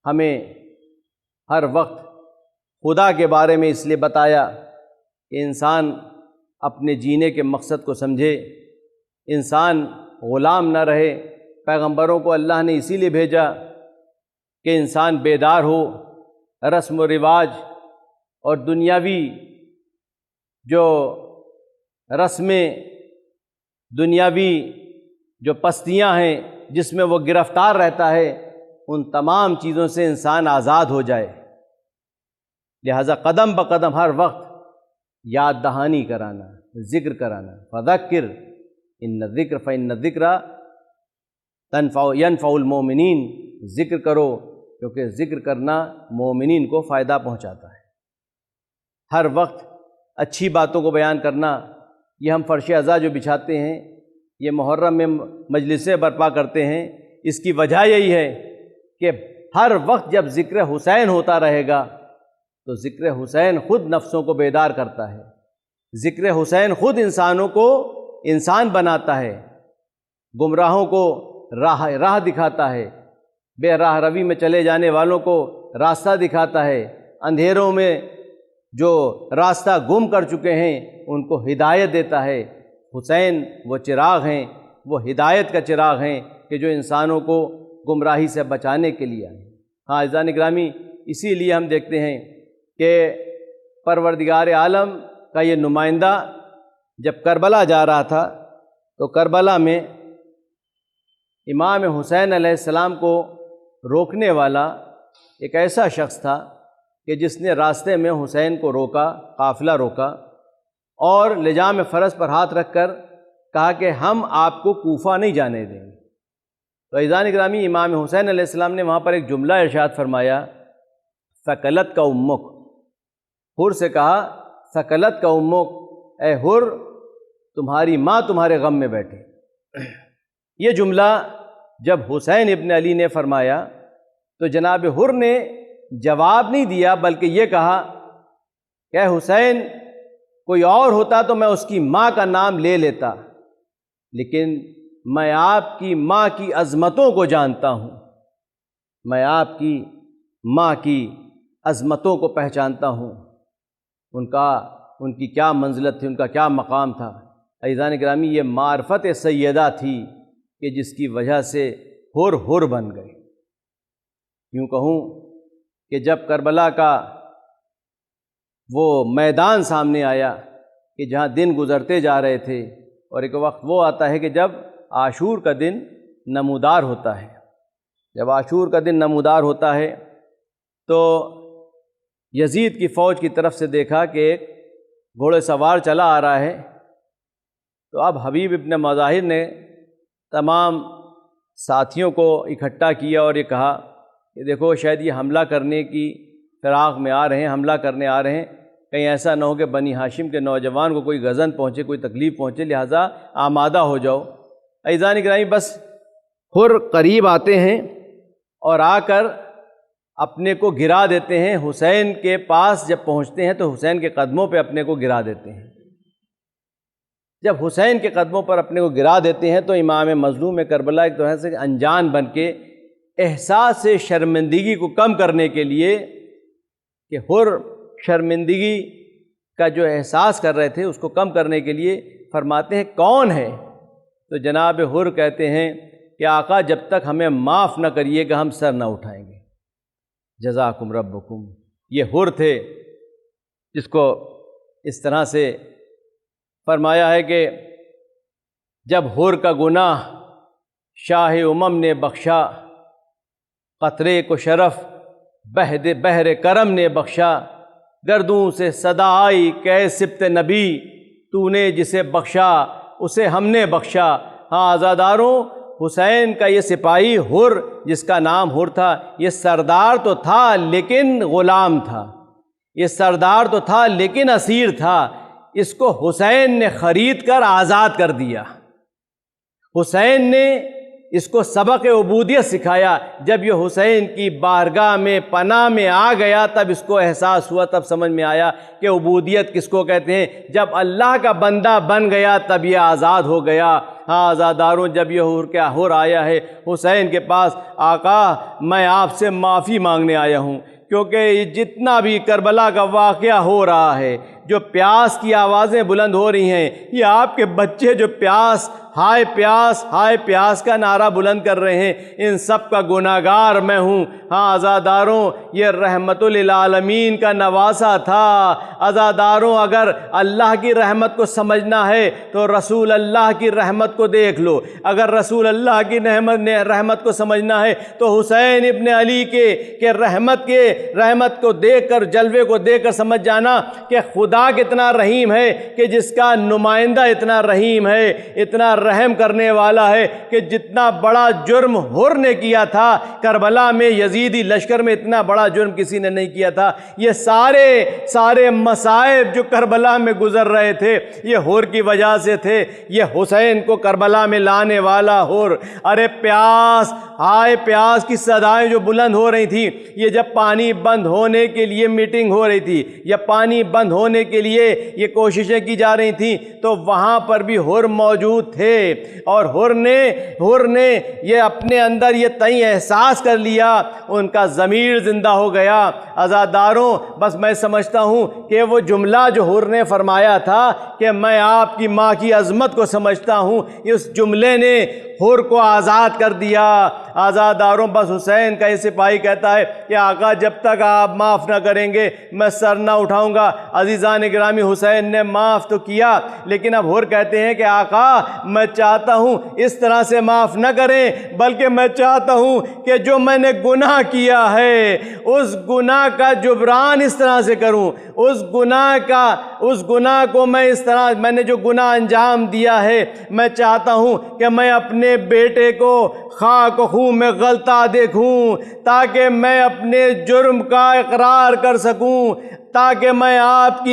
ہمیں ہر وقت خدا کے بارے میں اس لیے بتایا کہ انسان اپنے جینے کے مقصد کو سمجھے، انسان غلام نہ رہے۔ پیغمبروں کو اللہ نے اسی لیے بھیجا کہ انسان بیدار ہو، رسم و رواج اور دنیاوی جو رسمیں، دنیاوی جو پستیاں ہیں جس میں وہ گرفتار رہتا ہے، ان تمام چیزوں سے انسان آزاد ہو جائے۔ لہٰذا قدم بقدم ہر وقت یاد دہانی کرانا، ذکر کرانا۔ فذکر ان الذکر فإن الذکر ینفع المؤمنین، ذکر کرو کیونکہ ذکر کرنا مومنین کو فائدہ پہنچاتا ہے۔ ہر وقت اچھی باتوں کو بیان کرنا، یہ ہم فرش عزا جو بچھاتے ہیں، یہ محرم میں مجلسیں برپا کرتے ہیں، اس کی وجہ یہی ہے کہ ہر وقت جب ذکر حسین ہوتا رہے گا تو ذکر حسین خود نفسوں کو بیدار کرتا ہے، ذکر حسین خود انسانوں کو انسان بناتا ہے، گمراہوں کو راہ دکھاتا ہے، بے راہ روی میں چلے جانے والوں کو راستہ دکھاتا ہے، اندھیروں میں جو راستہ گم کر چکے ہیں ان کو ہدایت دیتا ہے۔ حسین وہ چراغ ہیں، وہ ہدایت کا چراغ ہیں کہ جو انسانوں کو گمراہی سے بچانے کے لیے آئے۔ ہاں عزیزان گرامی، اسی لیے ہم دیکھتے ہیں کہ پروردگار عالم کا یہ نمائندہ جب کربلا جا رہا تھا تو کربلا میں امام حسین علیہ السلام کو روکنے والا ایک ایسا شخص تھا کہ جس نے راستے میں حسین کو روکا، قافلہ روکا، اور لجام فرس پر ہاتھ رکھ کر کہا کہ ہم آپ کو کوفہ نہیں جانے دیں گے۔ تو عزیزان گرامی، امام حسین علیہ السلام نے وہاں پر ایک جملہ ارشاد فرمایا، ثقلت کا امک، حر سے کہا ثقلت کا امک، اے حر تمہاری ماں تمہارے غم میں بیٹھے۔ یہ جملہ جب حسین ابن علی نے فرمایا تو جناب حر نے جواب نہیں دیا، بلکہ یہ کہا کہ اے حسین کوئی اور ہوتا تو میں اس کی ماں کا نام لے لیتا، لیکن میں آپ کی ماں کی عظمتوں کو جانتا ہوں، میں آپ کی ماں کی عظمتوں کو پہچانتا ہوں، ان کی کیا منزلت تھی، ان کا کیا مقام تھا۔ عزیزان گرامی، یہ معرفت سیدہ تھی کہ جس کی وجہ سے حر بن گئے۔ یوں کہوں کہ جب کربلا کا وہ میدان سامنے آیا کہ جہاں دن گزرتے جا رہے تھے، اور ایک وقت وہ آتا ہے کہ جب عاشور کا دن نمودار ہوتا ہے، جب عاشور کا دن نمودار ہوتا ہے تو یزید کی فوج کی طرف سے دیکھا کہ ایک گھوڑے سوار چلا آ رہا ہے، تو اب حبیب ابن مظاہر نے تمام ساتھیوں کو اکٹھا کیا اور یہ کہا کہ دیکھو شاید یہ حملہ کرنے کی فراغ میں آ رہے ہیں، حملہ کرنے آ رہے ہیں، کہیں ایسا نہ ہو کہ بنی ہاشم کے نوجوان کو کوئی غضن پہنچے، کوئی تکلیف پہنچے، لہٰذا آمادہ ہو جاؤ۔ عزیزان گرامی، بس حر قریب آتے ہیں اور آ کر اپنے کو گرا دیتے ہیں۔ حسین کے پاس جب پہنچتے ہیں تو حسین کے قدموں پہ اپنے کو گرا دیتے ہیں۔ جب حسین کے قدموں پر اپنے کو گرا دیتے ہیں تو امام مظلوم کربلا ایک طرح سے انجان بن کے احساس شرمندگی کو کم کرنے کے لیے، کہ حر شرمندگی کا جو احساس کر رہے تھے اس کو کم کرنے کے لیے فرماتے ہیں کون ہے؟ تو جناب حر کہتے ہیں کہ آقا جب تک ہمیں معاف نہ کریے گا ہم سر نہ اٹھائیں گے، جزاکم ربکم۔ یہ حر تھے جس کو اس طرح سے فرمایا ہے کہ جب حر کا گناہ شاہ امم نے بخشا، قطرے کو شرف بحر کرم نے بخشا، گردوں سے صدا آئی کہ سبت نبی، تو نے جسے بخشا اسے ہم نے بخشا۔ ہاں عزاداروں، حسین کا یہ سپاہی حر، جس کا نام حر تھا، یہ سردار تو تھا لیکن غلام تھا، یہ سردار تو تھا لیکن اسیر تھا۔ اس کو حسین نے خرید کر آزاد کر دیا، حسین نے اس کو سبق عبودیت سکھایا۔ جب یہ حسین کی بارگاہ میں پناہ میں آ گیا تب اس کو احساس ہوا، تب سمجھ میں آیا کہ عبودیت کس کو کہتے ہیں۔ جب اللہ کا بندہ بن گیا تب یہ آزاد ہو گیا۔ ہاں آزاداروں، جب یہ حر آیا ہے حسین کے پاس، آقا میں آپ سے معافی مانگنے آیا ہوں، کیونکہ جتنا بھی کربلا کا واقعہ ہو رہا ہے، جو پیاس کی آوازیں بلند ہو رہی ہیں، یہ آپ کے بچے جو پیاس، ہائے پیاس کا نعرہ بلند کر رہے ہیں، ان سب کا گناہگار میں ہوں۔ ہاں عزاداروں، یہ رحمت للعالمین کا نواسہ تھا۔ عزاداروں، اگر اللہ کی رحمت کو سمجھنا ہے تو رسول اللہ کی رحمت کو دیکھ لو، اگر رسول اللہ کی رحمت کو سمجھنا ہے تو حسین ابن علی کے رحمت کو دیکھ کر، جلوے کو دیکھ کر سمجھ جانا کہ خدا کتنا رحیم ہے، کہ جس کا نمائندہ اتنا رحیم ہے، اتنا رحم کرنے والا ہے، کہ جتنا بڑا جرم حر نے کیا تھا کربلا میں، یزیدی لشکر میں اتنا بڑا جرم کسی نے نہیں کیا تھا۔ یہ سارے مصائب جو کربلا میں گزر رہے تھے یہ حر کی وجہ سے تھے۔ یہ حسین کو کربلا میں لانے والا حر، ارے پیاس، ہائے پیاس کی صدائیں جو بلند ہو رہی تھیں، یہ جب پانی بند ہونے کے لیے میٹنگ ہو رہی تھی، یا پانی بند ہونے کے لیے یہ کوششیں کی جا رہی تھیں، تو وہاں پر بھی حر موجود تھے، اور حر نے یہ اپنے اندر یہ تئیں احساس کر لیا، ان کا ضمیر زندہ ہو گیا۔ عزاداروں، بس میں سمجھتا ہوں کہ وہ جملہ جو حر نے فرمایا تھا کہ میں آپ کی ماں کی عظمت کو سمجھتا ہوں، اس جملے نے حر کو آزاد کر دیا۔ آزاداروں بس حسین کا یہ سپاہی کہتا ہے کہ آقا جب تک آپ معاف نہ کریں گے میں سر نہ اٹھاؤں گا۔ عزیزان گرامی حسین نے معاف تو کیا، لیکن اب ہور کہتے ہیں کہ آقا میں چاہتا ہوں اس طرح سے معاف نہ کریں، بلکہ میں چاہتا ہوں کہ جو میں نے گناہ کیا ہے اس گناہ کا جبران اس طرح سے کروں، اس گناہ کو میں اس طرح، میں نے جو گناہ انجام دیا ہے میں چاہتا ہوں کہ میں اپنے بیٹے کو خاک و خون میں غلطہ دیکھوں تاکہ میں اپنے جرم کا اقرار کر سکوں، تاکہ میں آپ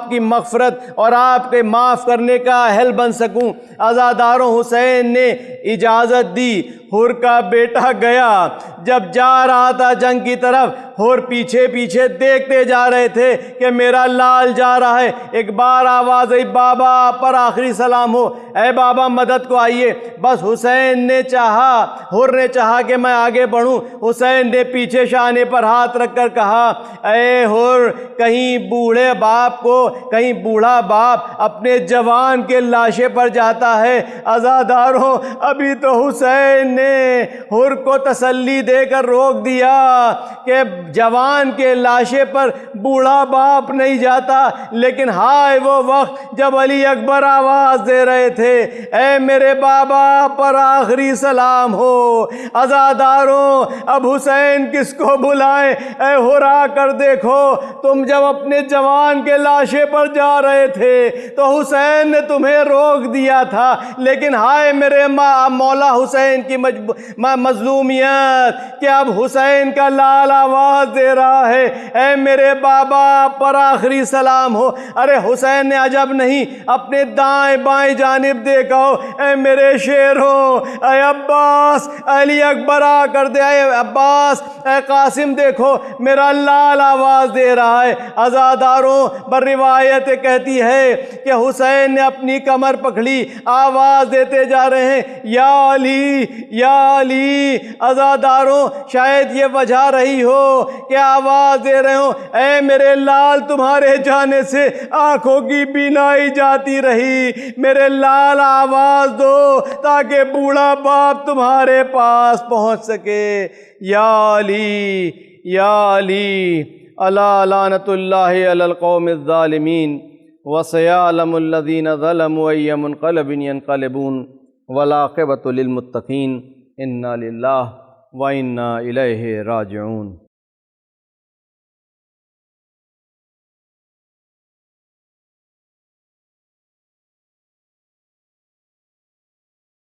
کی مغفرت اور آپ کے معاف کرنے کا اہل بن سکوں۔ عزاداروں حسین نے اجازت دی، حر کا بیٹا گیا، جب جا رہا تھا جنگ کی طرف، حر پیچھے پیچھے دیکھتے جا رہے تھے کہ میرا لال جا رہا ہے۔ ایک بار آواز آئی بابا پر آخری سلام ہو، اے بابا مدد کو آئیے۔ بس حسین نے چاہا، حر نے چاہا کہ میں آگے بڑھوں، حسین نے پیچھے شانے پر ہاتھ رکھ کر کہا اے حر، کہیں بوڑھا باپ اپنے جوان کے لاشے پر جاتا ہے۔ عزاداروں ابھی تو حسین نے حر کو تسلی دے کر روک دیا کہ جوان کے لاشے پر بوڑھا باپ نہیں جاتا، لیکن ہائے وہ وقت جب علی اکبر آواز دے رہے تھے اے میرے بابا پر آخری سلام ہو۔ عزاداروں اب حسین کس کو بلائیں؟ اے حر آ کر دیکھو، تم جب اپنے جوان کے لاشے پر جا رہے تھے تو حسین نے تمہیں روک دیا تھا، لیکن ہائے میرے مولا حسین کی مظلومیت کہ اب حسین کا لال آواز دے رہا ہے اے میرے بابا پر آخری سلام ہو۔ ارے حسین نے عجب نہیں اپنے دائیں بائیں جانب دیکھا، اے میرے شیروں، اے عباس، علی اکبر آ کر دے، اے عباس، اے قاسم دیکھو میرا لال آواز دے رہا ہے۔ عزاداروں پر روایت کہتی ہے کہ حسین نے اپنی کمر پکڑی، آواز دیتے جا رہے ہیں یا علی یا علی۔ عزاداروں شاید یہ وجہ رہی ہو کہ آواز دے رہے ہوں اے میرے لال، تمہارے جانے سے آنکھوں کی بینائی جاتی رہی، میرے لال آواز دو تاکہ بوڑھا باپ تمہارے پاس پہنچ سکے۔ یا علی یا علی، الا لعنت اللہ علی القوم الظالمین، وسیعلم الذین ظلموا ای منقلب ینقلبون، والعاقبۃ للمتقین۔ انا للہ و انا الیہ راجعون۔